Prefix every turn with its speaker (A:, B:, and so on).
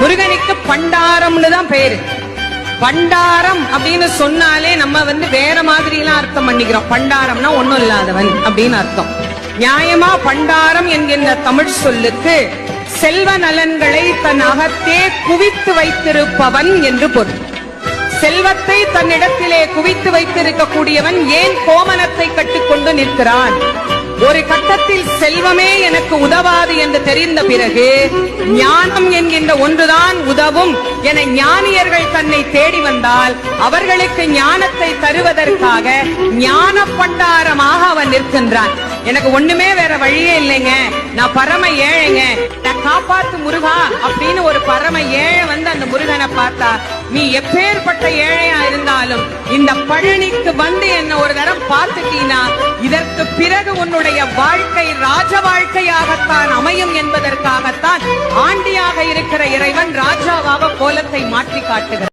A: முருகனுக்கு பண்டாரம்னு தான் பேரு. பண்டாரம் அப்படின்னு சொன்னாலே நம்ம வேற மாதிரி எல்லாம் அர்த்தம் பண்ணிக்கிறோம். பண்டாரம்னா ஒண்ணும் இல்லாதவன் அப்படின்னு அர்த்தம். நியாயமா பண்டாரம் என்கின்ற தமிழ் சொல்லுக்கு செல்வ நலன்களை தன் அகத்தே குவித்து வைத்திருப்பவன் என்று பொருள். செல்வத்தை தன்னிடத்திலே குவித்து வைத்திருக்கக்கூடியவன் ஏன் கோமனத்தை கட்டிக்கொண்டு நிற்கிறான்? ஒரு கட்டத்தில் செல்வமே எனக்கு உதவாது என்று தெரிந்த பிறகு ஞானம் என்கின்ற ஒன்றுதான் உதவும் என ஞானியர்கள் தன்னை தேடி வந்தால் அவர்களுக்கு ஞானத்தை தருவதற்காக ஞான பண்டாரமாக அவன் நிற்கின்றான். எனக்கு ஒண்ணுமே வேற வழியே இல்லைங்க, நான் பரம ஏழைங்க, நான் காப்பாத்து முருகா அப்படின்னு ஒரு பரம ஏழை அந்த முருகனை பார்த்தா, நீ எப்பேற்பட்ட ஏழையா இருந்தாலும் இந்த பழனிக்கு என்ன ஒரு தரம் பார்த்துட்டீனா இதற்கு பிறகு உன்னுடைய வாழ்க்கை ராஜ வாழ்க்கையாகத்தான் அமையும் என்பதற்காகத்தான் ஆண்டியாக இருக்கிற இறைவன் ராஜாவாக கோலத்தை மாற்றி காட்டுகிறார்.